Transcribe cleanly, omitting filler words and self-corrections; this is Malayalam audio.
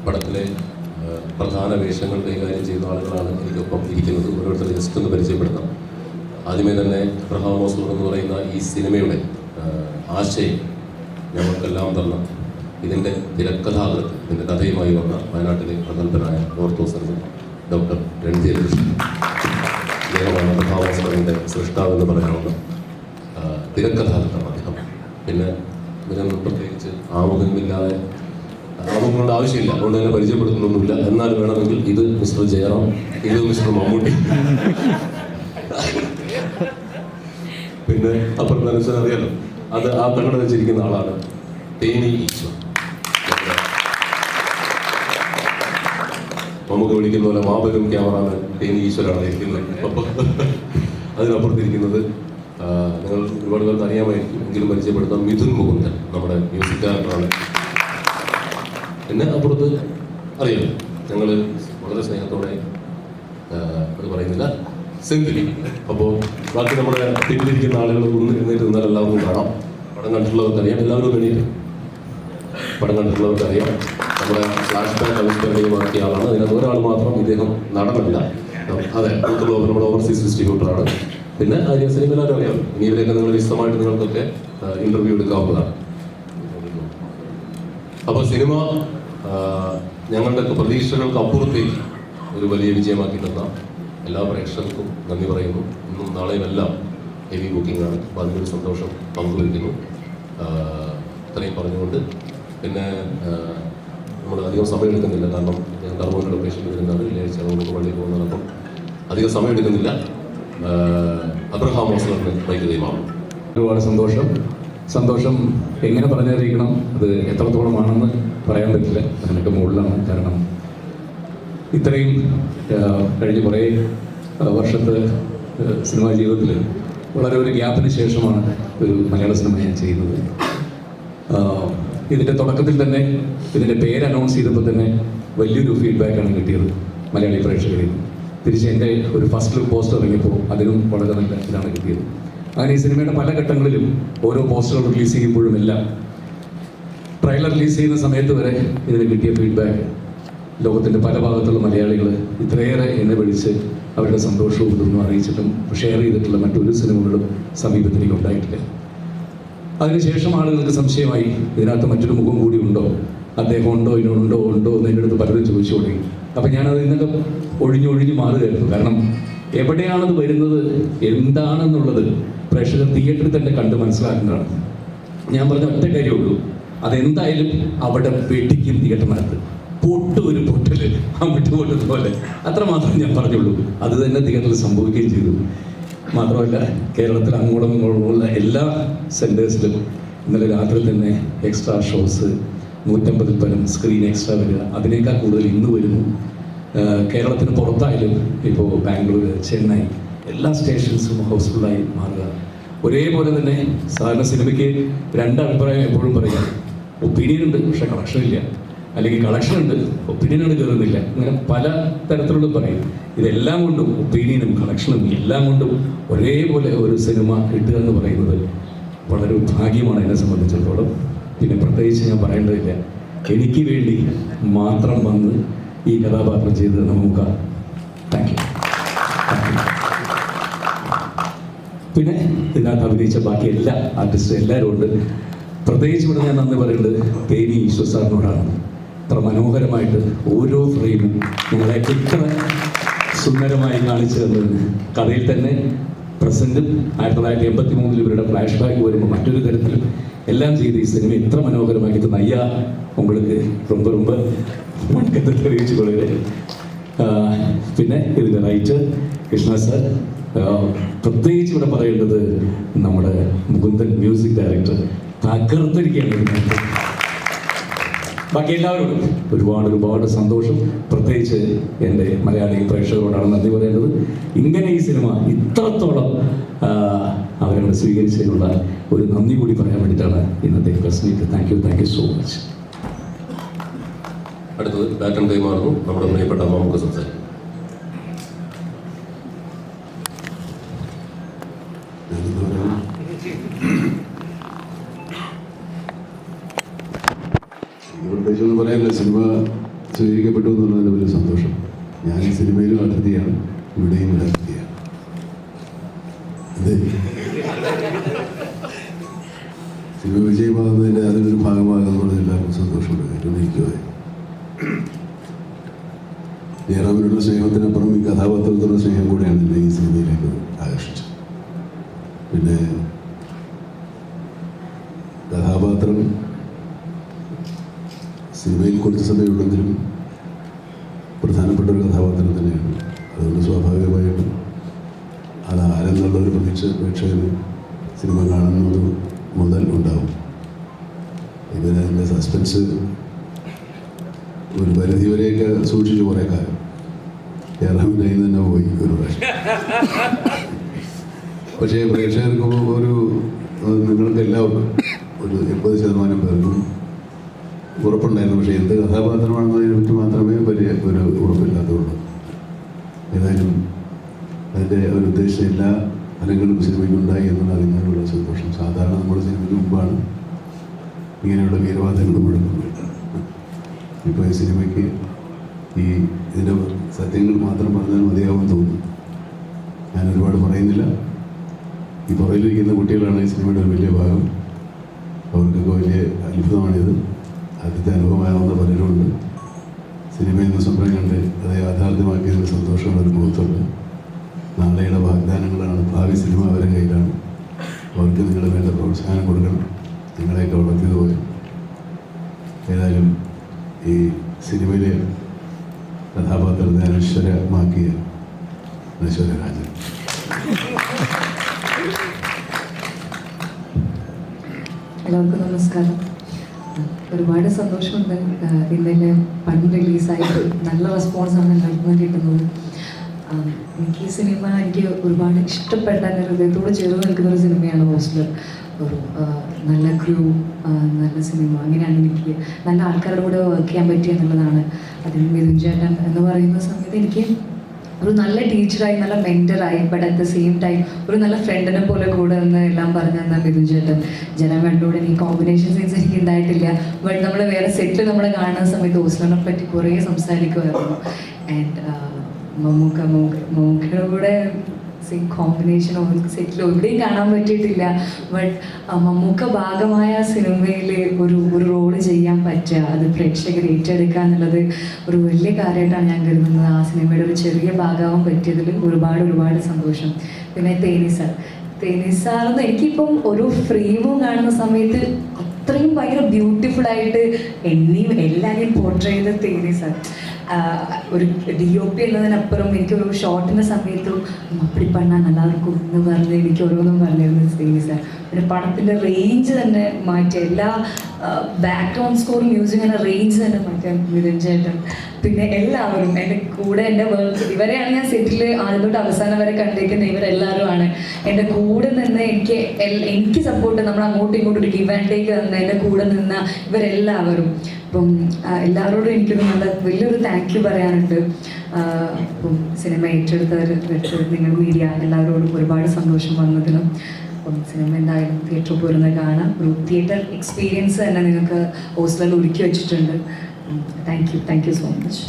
പടത്തിലെ പ്രധാന വേഷങ്ങൾ കൈകാര്യം ചെയ്യുന്ന ആളുകളാണ് എനിക്കൊപ്പം ഇരിക്കുന്നത്. ഓരോരുത്തരെ ജസ്റ്റ് ഒന്ന് പരിചയപ്പെടുത്താം. ആദ്യമേ തന്നെ അബ്രഹാം ഓസ്ലർ എന്ന് പറയുന്ന ഈ സിനിമയുടെ ആശയം ഞങ്ങൾക്കെല്ലാം തന്ന ഇതിൻ്റെ തിരക്കഥാകൃത്ത്, ഇതിൻ്റെ കഥയുമായി വന്ന വയനാട്ടിലെ പ്രഗത്ഭനായ ortho surgeon doctor Randhir Krishnan. അദ്ദേഹമാണ് അബ്രഹാം ഓസ്ലറിൻ്റെ സൃഷ്ടാവെന്ന് പറയാനുള്ള തിരക്കഥാകൃത്താണ് അദ്ദേഹം. പിന്നെ ഇതിനൊന്നും പ്രത്യേകിച്ച് ആമുഖങ്ങളില്ലാതെ ആമുഖങ്ങളുടെ ആവശ്യമില്ല, അതുകൊണ്ട് തന്നെ പരിചയപ്പെടുത്തുന്നൊന്നുമില്ല. എന്നാൽ വേണമെങ്കിൽ ഇത് മിസ്റ്റർ ജയറാം, ഇത് മിസ്റ്റർ മമ്മൂട്ടി, പിന്നെ അപ്പുറം മനസ്സിൽ അറിയാലോ, അത് ആ കണ്ണട വെച്ചിരിക്കുന്ന ആളാണ് തേനി ഈശ്വർ. നമുക്ക് വിളിക്കുന്ന പോലെ മാബലും ക്യാമറാമാൻ തേനി ഈശ്വരാണ് ഇരിക്കുന്നത്. അപ്പോൾ അതിനപ്പുറത്തിരിക്കുന്നത് നിങ്ങൾ ഒരുപാട് പേർക്ക് അറിയാമായിരിക്കും, എങ്കിലും പരിചയപ്പെടുത്താം, മിഥുൻ മുകുന്ദൻ, നമ്മുടെ മ്യൂസിക് ഡയറക്ടറാണ്. പിന്നെ അപ്പുറത്ത് അറിയാം, ഞങ്ങൾ വളരെ സ്നേഹത്തോടെ അത് പറയുന്നില്ല, സെന്തിൽ. അപ്പോൾ ബാക്കി നമ്മുടെ പിന്നിലിരിക്കുന്ന ആളുകൾ ഒന്ന് എഴുന്നേറ്റ് നിന്നാൽ എല്ലാവർക്കും കാണാം. പടം കണ്ടിട്ടുള്ളവർക്കറിയാം, എല്ലാവരും വേണ്ടിയിട്ട് പടം കണ്ടിട്ടുള്ളവർക്കറിയാം. നമ്മുടെ ഫ്ലാഷ് ബാക്ക് ആവിഷ്കരണമാക്കിയ ആളാണ്. അതിനകത്ത് ഒരാൾ മാത്രം, ഇദ്ദേഹം നടനല്ല, അതെ, നമ്മുടെ ഓവർസീസ് ഡിസ്ട്രിബ്യൂട്ടറാണ്. പിന്നെ ആര്യ സിനിമ എല്ലാവരും അറിയാം. ഇനി ഇവരെയൊക്കെ നിങ്ങൾ വിശദമായിട്ട് നിങ്ങൾക്കൊക്കെ ഇന്റർവ്യൂ എടുക്കാവുന്നതാണ്. അപ്പോൾ സിനിമ ഞങ്ങളുടെയൊക്കെ പ്രതീക്ഷകൾക്ക് അപ്പുറത്തേക്ക് ഒരു വലിയ വിജയമാക്കി തന്ന എല്ലാ പ്രേക്ഷകർക്കും നന്ദി പറയുന്നു. ഇന്നും നാളെയും എല്ലാം ഹെവി ബുക്കിംഗ് ആണ്. അപ്പോൾ അതിനൊരു സന്തോഷം പങ്കുവയ്ക്കുന്നു. ഇത്രയും പറഞ്ഞുകൊണ്ട് പിന്നെ നമ്മൾ അധികം സമയം എടുക്കുന്നില്ല, കാരണം ഞാൻ കർമ്മോന്റെ ലൊക്കേഷൻ വരുന്നതാണ്, വെള്ളിയാഴ്ച നമുക്ക് പള്ളിയിൽ പോകുന്നത്. അപ്പം അധികം സമയം എടുക്കുന്നില്ല. അബ്രഹാം ഓസ്ലറിന് മൈക്ക് കൈമാറും. ഒരുപാട് സന്തോഷം എങ്ങനെ പറഞ്ഞറിയിക്കണം, അത് എത്രത്തോളമാണെന്ന് പറയാൻ പറ്റില്ല. അതിനൊക്കെ മുകളിലാണ്. കാരണം ഇത്രയും കഴിഞ്ഞ കുറേ വർഷത്തെ സിനിമാ ജീവിതത്തിൽ വളരെ ഒരു ഗ്യാപ്പിന് ശേഷമാണ് ഒരു മലയാള സിനിമ ഞാൻ ചെയ്യുന്നത്. ഇതിൻ്റെ തുടക്കത്തിൽ തന്നെ, ഇതിൻ്റെ പേര് അനൗൺസ് ചെയ്തപ്പോൾ തന്നെ വലിയൊരു ഫീഡ്ബാക്കാണ് കിട്ടിയത് മലയാളി പ്രേക്ഷകരിൽ. തിരിച്ച് എൻ്റെ ഒരു ഫസ്റ്റ് ലുക്ക് പോസ്റ്റർ ഇറങ്ങിയപ്പോൾ അതിനും വളരെ നല്ല ഇതാണ് കിട്ടിയത്. അങ്ങനെ ഈ സിനിമയുടെ പല ഘട്ടങ്ങളിലും ഓരോ പോസ്റ്ററുകൾ റിലീസ് ചെയ്യുമ്പോഴും എല്ലാം, ട്രെയിലർ റിലീസ് ചെയ്യുന്ന സമയത്ത് വരെ ഇതിന് കിട്ടിയ ഫീഡ്ബാക്ക്, ലോകത്തിൻ്റെ പല ഭാഗത്തുള്ള മലയാളികൾ ഇത്രയേറെ എന്നെ വിളിച്ച് അവരുടെ സന്തോഷവും ഇതൊന്നും അറിയിച്ചിട്ടും ഷെയർ ചെയ്തിട്ടുള്ള മറ്റൊരു സിനിമകളും സമീപത്തിലേക്ക് ഉണ്ടായിട്ടില്ല. അതിനുശേഷം ആളുകൾക്ക് സംശയമായി, ഇതിനകത്ത് മറ്റൊരു മുഖം കൂടി ഉണ്ടോ, അദ്ദേഹം ഉണ്ടോ എന്ന് എൻ്റെ അടുത്ത് പലരും ചോദിച്ചു തുടങ്ങി. അപ്പം ഞാനത് ഇന്നൊക്കെ ഒഴിഞ്ഞൊഴിഞ്ഞ് മാറുകയായിരുന്നു. കാരണം എവിടെയാണത് വരുന്നത്, എന്താണെന്നുള്ളത് പ്രേക്ഷകർ തിയേറ്ററിൽ തന്നെ കണ്ട് മനസ്സിലാക്കുന്നതാണ്. ഞാൻ പറഞ്ഞ ഒറ്റ കാര്യമുള്ളൂ, അതെന്തായാലും അവിടെ വെടിക്കും തിയേറ്ററിനകത്ത്. ഒരു പൊട്ടല് ആ വിട്ടുപോട്ടത് പോലെ, അത്രമാത്രം ഞാൻ പറഞ്ഞുള്ളൂ. അത് തന്നെ തിയേറ്ററിൽ സംഭവിക്കുകയും ചെയ്തു. മാത്രമല്ല, കേരളത്തിൽ അങ്ങോട്ടും ഇങ്ങോട്ടുമുള്ള എല്ലാ സെൻറ്റേഴ്സിലും ഇന്നലെ രാത്രി തന്നെ എക്സ്ട്രാ ഷോസ് 150 പരം സ്ക്രീൻ എക്സ്ട്രാ വരിക, അതിനേക്കാൾ കൂടുതൽ ഇന്ന് വരുന്നു. കേരളത്തിന് പുറത്തായാലും ഇപ്പോൾ ബാംഗ്ലൂർ, ചെന്നൈ, എല്ലാ സ്റ്റേഷൻസും ഹൗസ്ഫുള്ളായി മാറുക. ഒരേപോലെ തന്നെ സാധാരണ സിനിമയ്ക്ക് രണ്ട് അഭിപ്രായം എപ്പോഴും പറയാം. ഒപ്പീനിയൻ ഉണ്ട്, പക്ഷെ കളക്ഷൻ ഇല്ല, അല്ലെങ്കിൽ കളക്ഷൻ ഉണ്ട്, ഒപ്പീനിയനാണ് കയറുന്നില്ല. അങ്ങനെ പല തരത്തിലുള്ള പറയും. ഇതെല്ലാം കൊണ്ടും, ഒപ്പീനിയനും കളക്ഷനും എല്ലാം കൊണ്ടും ഒരേപോലെ ഒരു സിനിമ കിട്ടുക എന്ന് പറയുന്നത് വളരെ ഭാഗ്യമാണ് എന്നെ സംബന്ധിച്ചിടത്തോളം. പിന്നെ പ്രത്യേകിച്ച് ഞാൻ പറയേണ്ടതില്ല, എനിക്ക് വേണ്ടി മാത്രം വന്ന് ഈ കഥാപാത്രം ചെയ്തത് നമുക്ക് താങ്ക് യു. പിന്നെ ഇതിനകത്ത് അഭിനയിച്ച ബാക്കി എല്ലാ ആർട്ടിസ്റ്റും എല്ലാവരും ഉണ്ട്. പ്രത്യേകിച്ച് ഇവിടെ ഞാൻ നന്ദി പറയുന്നത് തേനി ഈശ്വർ സാറിനോടാണ്. അത്ര മനോഹരമായിട്ട് ഓരോ ഫ്രെയിമും നിങ്ങളെ ഇത്ര സുന്ദരമായി കാണിച്ചു തന്നതിന്. കഥയിൽ തന്നെ പ്രസൻറ്റും 1983 ഇവരുടെ ഫ്ലാഷ് ബാക്ക് വരുമ്പോൾ മറ്റൊരു തരത്തിലും എല്ലാം ചെയ്ത് ഈ സിനിമ ഇത്ര മനോഹരമാക്കി തന്ന അയ്യാ உங்களுக்கு ரொம்ப ரொம்ப വണക്കത്തെ തെളിയിച്ചു കൊള്ളുക. പിന്നെ ഇതിൻ്റെ റൈറ്റർ കൃഷ്ണ സാർ, പ്രത്യേകിച്ച് ഇവിടെ പറയേണ്ടത് നമ്മുടെ മുകുന്ദൻ മ്യൂസിക് ഡയറക്ടർ, തകർത്തിരിക്കുകയാണ്. ബാക്കി എല്ലാവരോടും ഒരുപാട് സന്തോഷം. പ്രത്യേകിച്ച് എൻ്റെ മലയാളി പ്രേക്ഷകരോടാണ് നന്ദി പറയേണ്ടത്. ഇങ്ങനെ ഈ സിനിമ ഇത്രത്തോളം അവരവിടെ സ്വീകരിച്ചതിനുള്ള ഒരു നന്ദി കൂടി പറയാൻ വേണ്ടിയിട്ടാണ് ഇന്നത്തെ press meet. Thank you so much. അടുത്തത് ബാറ്റൺ കൈമാറുന്നു നമ്മുടെ പ്രിയപ്പെട്ട നമുക്ക് സംസാരിക്കും. പ്രത്യേകിച്ചൊന്നും പറയാനില്ല. സിനിമ സ്വീകരിക്കപ്പെട്ടു എന്നുള്ളതിൻ്റെ വലിയ സന്തോഷം. ഞാൻ ഈ സിനിമയിലും അതിഥിയാണ്, ഇവിടെയും ഒരു അതിഥിയാണ്. അതെ, സിനിമ വിജയമാകുന്നതിൻ്റെ അതിലൊരു ഭാഗമാകുന്നത് എല്ലാവർക്കും സന്തോഷമുണ്ട്. ഏറ്റവും എനിക്കുമായി ജയറാമിനുള്ള സ്നേഹത്തിനപ്പുറം ഈ കഥാപാത്രത്തിലുള്ള സ്നേഹം കൂടെയാണ് എന്നെ ഈ സിനിമയിലേക്ക് ആകർഷിച്ചത്. പിന്നെ കഥാപാത്രം സിനിമയിൽ കുറച്ച് സമയമുണ്ടെങ്കിലും പ്രധാനപ്പെട്ട ഒരു കഥാപാത്രം തന്നെയാണ്. അതുകൊണ്ട് സ്വാഭാവികമായിട്ടും അത് ആരെന്നുള്ളൊരു പ്രേക്ഷകന് സിനിമ കാണുന്നത് മുതൽ ഉണ്ടാവും. ഇവന് അതിൻ്റെ സസ്പെൻസ് ഒരു പരിധി വരെയൊക്കെ സൂക്ഷിച്ച് കുറേ കാലം ജയറാമിൻ്റെ കയ്യിൽ തന്നെ പോയി ഒരു പ്രാവശ്യം. പക്ഷേ പ്രേക്ഷകർക്ക് ഒരു നിങ്ങൾക്ക് എല്ലാവർക്കും ഒരു 80% പേർക്കും ഉറപ്പുണ്ടായിരുന്നു. പക്ഷേ എന്ത് കഥാപാത്രമാണെന്നതിനെ പറ്റി മാത്രമേ വലിയ ഒരു ഉറപ്പില്ലാത്തതുള്ളൂ. ഏതായാലും അതിൻ്റെ ഒരു ഉദ്ദേശിച്ച എല്ലാ ഫലങ്ങളും സിനിമയ്ക്കുണ്ടായി എന്നുള്ള അറിയുന്നതിനുള്ള സന്തോഷം. സാധാരണ നമ്മുടെ സിനിമയ്ക്ക് മുമ്പാണ് ഇങ്ങനെയുള്ള വീരവാദങ്ങൾ മുഴക്കുന്നത്. ഇപ്പോൾ ഈ സിനിമയ്ക്ക് ഇതിൻ്റെ സത്യങ്ങൾ മാത്രം പറഞ്ഞാൽ മതിയാവുമെന്ന് തോന്നുന്നു. ഞാൻ ഒരുപാട് പറയുന്നില്ല. ഈ പുറകിലിരിക്കുന്ന കുട്ടികളാണ് ഈ സിനിമയുടെ ഒരു വലിയ ഭാഗം. അവർക്കൊക്കെ വലിയ അത്ഭുതമാണിത്. ആദ്യത്തെ അനുഭവമാകുന്ന പലരുമുണ്ട്. സിനിമയിൽ നിന്ന് സ്വപ്നം കണ്ട് അത് യാഥാർത്ഥ്യമാക്കിയതിന് സന്തോഷമുള്ളൊരു മുഖത്തുണ്ട്. നാളെയുടെ വാഗ്ദാനങ്ങളാണ്, ഭാവി സിനിമ അവരുടെ കയ്യിലാണ്. അവർക്ക് നിങ്ങൾ വേണ്ട പ്രോത്സാഹനം കൊടുക്കണം, നിങ്ങളെയൊക്കെ വളർത്തിയതുപോലെ. ഏതായാലും ഈ സിനിമയിലെ കഥാപാത്രത്തെ അനശ്വരമാക്കിയ അനശ്വരരാജൻ. എല്ലാവർക്കും നമസ്കാരം. ഒരുപാട് സന്തോഷമുണ്ട്. ഇന്നലെ പണ്ട് റിലീസായിട്ട് നല്ല റെസ്പോൺസാണ് എല്ലാവർക്കും കിട്ടുന്നത്. എനിക്ക് ഈ സിനിമ എനിക്ക് ഒരുപാട് ഇഷ്ടപ്പെട്ട, എൻ്റെ ഹൃദയത്തോട് ചേർന്ന് നിൽക്കുന്ന ഒരു സിനിമയാണ് ഹോസ്റ്റലർ. ഒരു നല്ല ക്രൂ, നല്ല സിനിമ, അങ്ങനെയാണ് എനിക്ക് നല്ല ആൾക്കാരുടെ കൂടെ വർക്ക് ചെയ്യാൻ പറ്റുക എന്നുള്ളതാണ്. അതിന് മിഥുൻ ചേട്ടൻ എന്ന് പറയുന്ന സമയത്ത് എനിക്ക് ഒരു നല്ല ടീച്ചറായി, നല്ല മെൻറ്ററായി, but at the same time ഒരു നല്ല ഫ്രണ്ടിനെ പോലെ കൂടെ നിന്ന് എല്ലാം പറഞ്ഞു തന്ന മിഥുൻ ചേട്ടൻ. ജനമേട്ടനോട് എനിക്ക് കോമ്പിനേഷൻ സീൻസ് എനിക്ക് ഉണ്ടായിട്ടില്ല. ബട്ട് നമ്മൾ വേറെ സെറ്റിൽ നമ്മൾ കാണുന്ന സമയത്ത് ഹോസ്റ്റലിനെ പറ്റി കുറേ സംസാരിക്കുമായിരുന്നു. ആൻഡ് മമ്മൂക്കയുടെ കൂടെ കോമ്പിനേഷൻ സെറ്റിൽ എവിടെയും കാണാൻ പറ്റിയിട്ടില്ല. ബട്ട് മമ്മൂക്ക ഭാഗമായ സിനിമയിൽ ഒരു റോള് ചെയ്യാൻ പറ്റുക, അത് പ്രേക്ഷകർ ഏറ്റെടുക്കുക എന്നുള്ളത് ഒരു വലിയ കാര്യമായിട്ടാണ് ഞാൻ കരുതുന്നത്. ആ സിനിമയുടെ ഒരു ചെറിയ ഭാഗമാവാൻ പറ്റിയതിൽ ഒരുപാട് സന്തോഷം. പിന്നെ തേനീസാറെന്ന് എനിക്കിപ്പം ഒരു ഫ്രെയിമും കാണുന്ന സമയത്ത് അത്രയും ഭയങ്കര ബ്യൂട്ടിഫുൾ ആയിട്ട് എന്നെയും എല്ലാവരെയും പോർട്രേ ചെയ്ത തേനീസാർ. ഒരു DOP എന്നതിനപ്പുറം എനിക്കൊരു ഷോട്ടിൻ്റെ സമയത്തും അപ്പടി പണ്ണാൻ നല്ലവർക്കും എന്ന് പറഞ്ഞ് എനിക്ക് ഓരോന്നും പറഞ്ഞിരുന്നു തേനീസാർ. പിന്നെ പടത്തിൻ്റെ റേഞ്ച് തന്നെ മാറ്റിയ, എല്ലാ ബാക്ക്ഗ്രൗണ്ട് സ്കോർ മ്യൂസിക്കിൻ്റെ റേഞ്ച് തന്നെ മാറ്റിയ മിഥുൻ ചേട്ടൻ. പിന്നെ എല്ലാവരും എൻ്റെ കൂടെ, എൻ്റെ വർക്ക്, ഇവരെയാണ് ഞാൻ സെറ്റിൽ ആദ്യം തൊട്ട് അവസാനം വരെ കണ്ടിരിക്കുന്നത്. ഇവരെല്ലാവരുമാണ് എൻ്റെ കൂടെ നിന്ന് എനിക്ക് സപ്പോർട്ട്, നമ്മൾ അങ്ങോട്ടും ഇങ്ങോട്ടും ഒരു ഗിവ് ആൻഡ് ടേക്ക് തന്ന എൻ്റെ കൂടെ നിന്ന ഇവരെല്ലാവരും. അപ്പം എല്ലാവരോടും എനിക്കൊരു വലിയൊരു താങ്ക് യു പറയാനുണ്ട്. അപ്പം സിനിമ ഏറ്റെടുത്തവർ, നിങ്ങൾ മീഡിയ എല്ലാവരോടും ഒരുപാട് സന്തോഷം വന്നതിനും. അപ്പം സിനിമ എന്തായാലും തിയേറ്ററിൽ പോരുന്ന കാണാം. ഒരു തിയേറ്റർ എക്സ്പീരിയൻസ് തന്നെ നിങ്ങൾക്ക് ഹോസ്റ്റലിൽ ഒരുക്കി വെച്ചിട്ടുണ്ട്. Thank you so much.